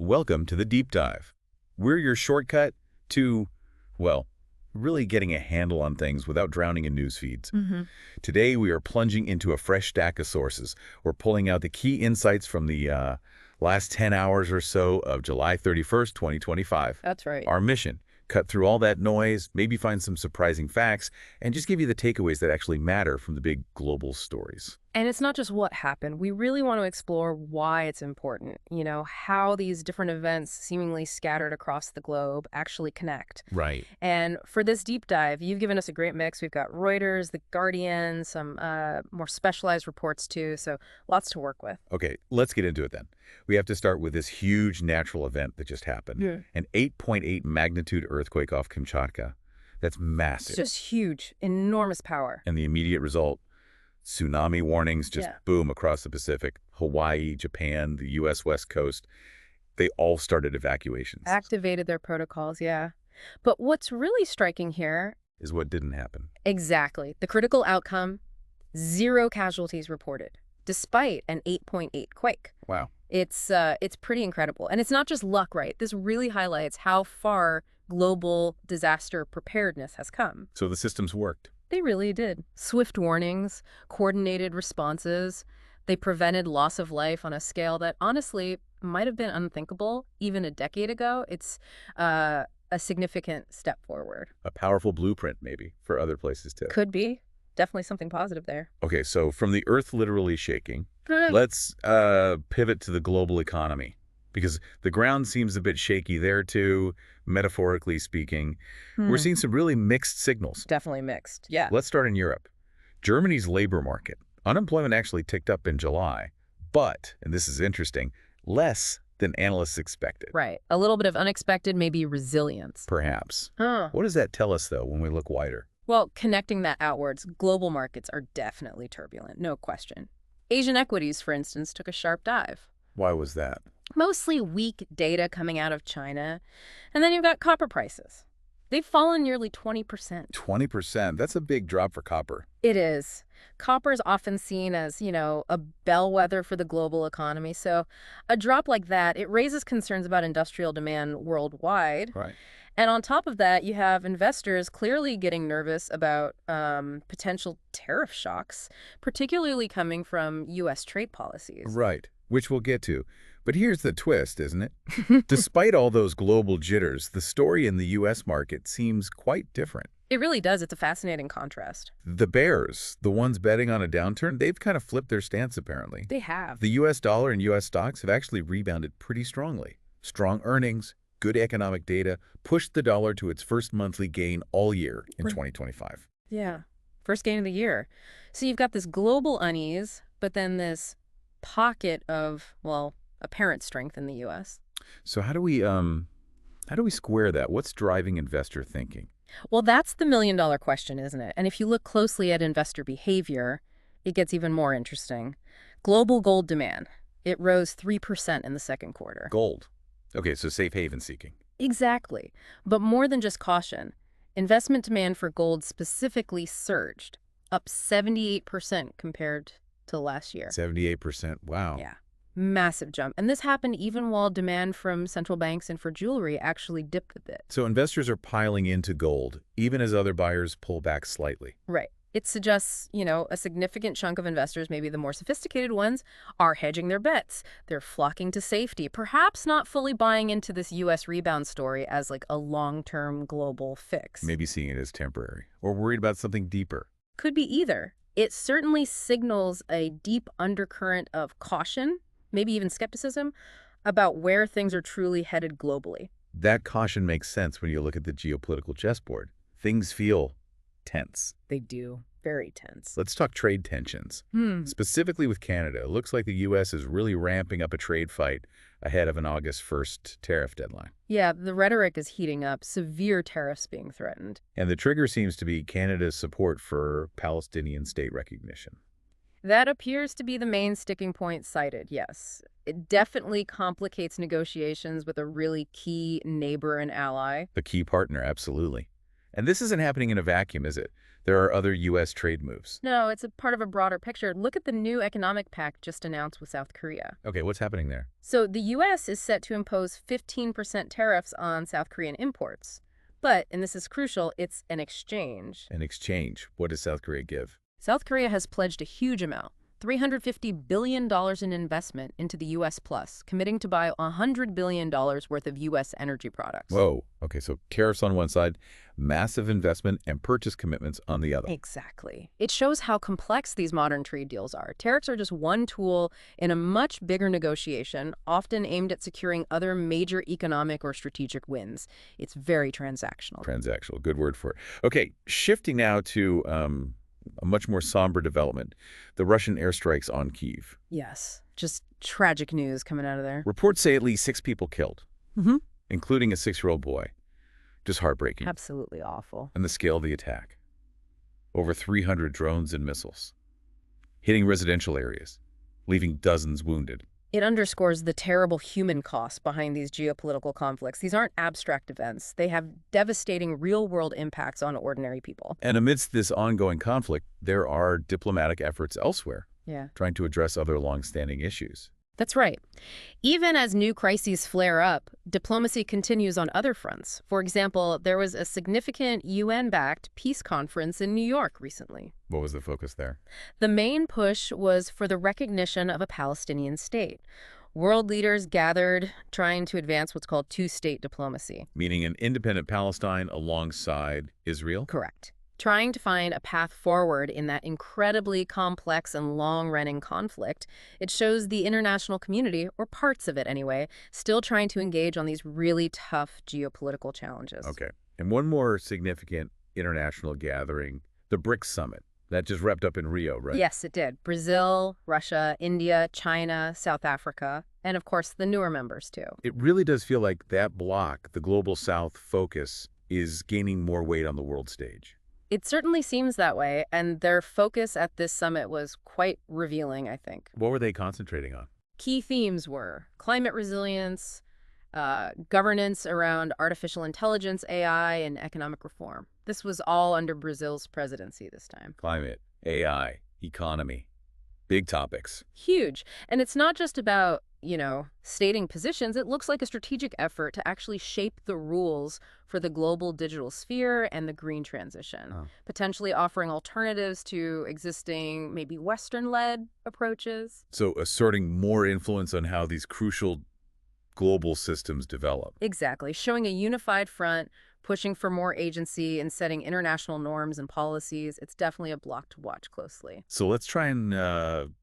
Welcome to the Deep Dive. We're your shortcut to, well, really getting a handle on things without drowning in news feeds. Today, we are plunging into a fresh stack of sources. We're pulling out the key insights from the last 10 hours or so of July 31st, 2025. That's right. Our mission, cut through all that noise, maybe find some surprising facts, and just give you the takeaways that actually matter from the big global stories. And it's not just what happened. We really want to explore why it's important, how these different events seemingly scattered across the globe actually connect. Right. And for this deep dive, you've given us a great mix. We've got Reuters, The Guardian, some more specialized reports too, so lots to work with. Okay, let's get into it then. We have to start with this huge natural event that just happened. Yeah. An 8.8 magnitude earthquake off Kamchatka. That's massive. It's just huge, enormous power. And the immediate result, tsunami warnings just boom across the Pacific. Hawaii, Japan, the U.S. West Coast, they all started evacuations. Activated their protocols, yeah. But what's really striking here is what didn't happen. Exactly. The critical outcome, 0 casualties reported, despite an 8.8 quake. Wow. It's pretty incredible. And it's not just luck, right? This really highlights how far global disaster preparedness has come. So the systems worked. They really did. Swift warnings, coordinated responses. They prevented loss of life on a scale that honestly might have been unthinkable even a decade ago. It's a significant step forward. A powerful blueprint, maybe, for other places too. Could be. Definitely something positive there. Okay, so from the earth literally shaking, let's pivot to the global economy. Because the ground seems a bit shaky there too, metaphorically speaking. We're seeing some really mixed signals. Definitely mixed, yeah. Let's start in Europe. Germany's labor market. Unemployment actually ticked up in July, but, and this is interesting, less than analysts expected. Right. A little bit of unexpected, maybe resilience. Perhaps. What does that tell us, though, when we look wider? Well, connecting that outwards, global markets are definitely turbulent, no question. Asian equities, for instance, took a sharp dive. Why was that? Mostly weak data coming out of China. And then you've got copper prices. They've fallen nearly 20%. 20%? That's a big drop for copper. It is. Copper is often seen as, a bellwether for the global economy. So a drop like that, it raises concerns about industrial demand worldwide. Right. And on top of that, you have investors clearly getting nervous about potential tariff shocks, particularly coming from U.S. trade policies. Right, which we'll get to. But here's the twist, isn't it? Despite all those global jitters, the story in the U.S. market seems quite different. It really does. It's a fascinating contrast. The bears, the ones betting on a downturn, they've kind of flipped their stance, apparently. They have. The U.S. dollar and U.S. stocks have actually rebounded pretty strongly. Strong earnings, good economic data, pushed the dollar to its first monthly gain all year in 2025. Yeah, first gain of the year. So you've got this global unease, but then this pocket of, apparent strength in the U.S. So how do we square that? What's driving investor thinking? Well, that's the million-dollar question, isn't it? And if you look closely at investor behavior, it gets even more interesting. Global gold demand, it rose 3% in the second quarter. Gold. Okay, so safe haven seeking. Exactly. But more than just caution, investment demand for gold specifically surged, up 78% compared to last year. 78%, wow. Yeah. Massive jump. And this happened even while demand from central banks and for jewelry actually dipped a bit. So investors are piling into gold, even as other buyers pull back slightly. Right. It suggests, a significant chunk of investors, maybe the more sophisticated ones, are hedging their bets. They're flocking to safety, perhaps not fully buying into this U.S. rebound story as like a long-term global fix. Maybe seeing it as temporary, or worried about something deeper. Could be either. It certainly signals a deep undercurrent of caution, maybe even skepticism, about where things are truly headed globally. That caution makes sense when you look at the geopolitical chessboard. Things feel tense. They do. Very tense. Let's talk trade tensions. Specifically with Canada, it looks like the U.S. is really ramping up a trade fight ahead of an August 1st tariff deadline. Yeah, the rhetoric is heating up, severe tariffs being threatened. And the trigger seems to be Canada's support for Palestinian state recognition. That appears to be the main sticking point cited, yes. It definitely complicates negotiations with a really key neighbor and ally. A key partner, absolutely. And this isn't happening in a vacuum, is it? There are other U.S. trade moves. No, it's a part of a broader picture. Look at the new economic pact just announced with South Korea. Okay, what's happening there? So the U.S. is set to impose 15% tariffs on South Korean imports. But, and this is crucial, it's an exchange. An exchange. What does South Korea give? South Korea has pledged a huge amount, $350 billion in investment into the U.S. plus, committing to buy $100 billion worth of U.S. energy products. Whoa. Okay, so tariffs on one side, massive investment and purchase commitments on the other. Exactly. It shows how complex these modern trade deals are. Tariffs are just one tool in a much bigger negotiation, often aimed at securing other major economic or strategic wins. It's very transactional. Transactional, good word for it. Okay, shifting now to a much more somber development, the Russian airstrikes on Kyiv. Yes, just tragic news coming out of there. Reports say at least 6 people killed, Mm-hmm. including a 6-year-old boy. Just heartbreaking. Absolutely awful. And the scale of the attack. Over 300 drones and missiles, hitting residential areas, leaving dozens wounded. It underscores the terrible human costs behind these geopolitical conflicts. These aren't abstract events. They have devastating real-world impacts on ordinary people. And amidst this ongoing conflict, there are diplomatic efforts elsewhere, Yeah. trying to address other long-standing issues. That's right. Even as new crises flare up, diplomacy continues on other fronts. For example, there was a significant UN-backed peace conference in New York recently. What was the focus there? The main push was for the recognition of a Palestinian state. World leaders gathered trying to advance what's called two-state diplomacy. Meaning an independent Palestine alongside Israel? Correct. Trying to find a path forward in that incredibly complex and long-running conflict. It shows the international community, or parts of it anyway, still trying to engage on these really tough geopolitical challenges. Okay. And one more significant international gathering, the BRICS Summit. That just wrapped up in Rio, right? Yes, it did. Brazil, Russia, India, China, South Africa, and of course the newer members too. It really does feel like that bloc, the Global South focus, is gaining more weight on the world stage. It certainly seems that way, and their focus at this summit was quite revealing, I think. What were they concentrating on? Key themes were climate resilience, governance around artificial intelligence, AI, and economic reform. This was all under Brazil's presidency this time. Climate, AI, economy. Big topics. Huge. And it's not just about, stating positions. It looks like a strategic effort to actually shape the rules for the global digital sphere and the green transition, potentially offering alternatives to existing, maybe Western-led approaches. So asserting more influence on how these crucial global systems develop. Exactly. Showing a unified front, pushing for more agency and setting international norms and policies. It's definitely a block to watch closely. So let's try and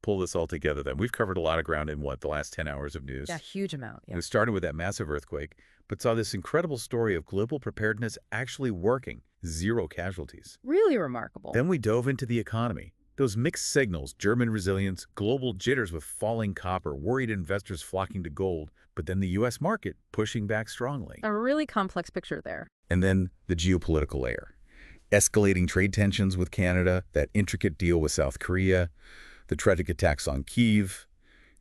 pull this all together then. We've covered a lot of ground in, the last 10 hours of news? Yeah, huge amount. Yeah. We started with that massive earthquake, but saw this incredible story of global preparedness actually working. 0 casualties. Really remarkable. Then we dove into the economy. Those mixed signals, German resilience, global jitters with falling copper, worried investors flocking to gold, but then the U.S. market pushing back strongly. A really complex picture there. And then the geopolitical layer. Escalating trade tensions with Canada, that intricate deal with South Korea, the tragic attacks on Kyiv,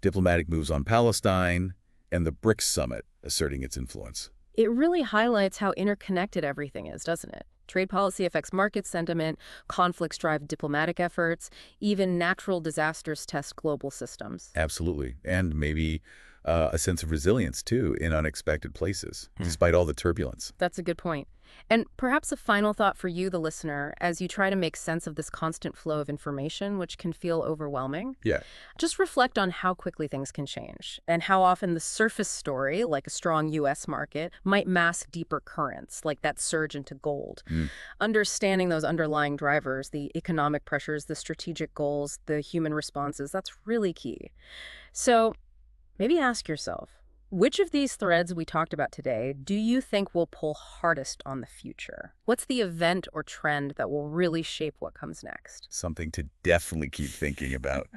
diplomatic moves on Palestine, and the BRICS summit asserting its influence. It really highlights how interconnected everything is, doesn't it? Trade policy affects market sentiment, conflicts drive diplomatic efforts, even natural disasters test global systems. Absolutely. And maybe a sense of resilience, too, in unexpected places, despite all the turbulence. That's a good point. And perhaps a final thought for you, the listener, as you try to make sense of this constant flow of information, which can feel overwhelming. Yeah. Just reflect on how quickly things can change and how often the surface story, like a strong U.S. market, might mask deeper currents, like that surge into gold. Understanding those underlying drivers, the economic pressures, the strategic goals, the human responses, that's really key. So maybe ask yourself, which of these threads we talked about today do you think will pull hardest on the future? What's the event or trend that will really shape what comes next? Something to definitely keep thinking about.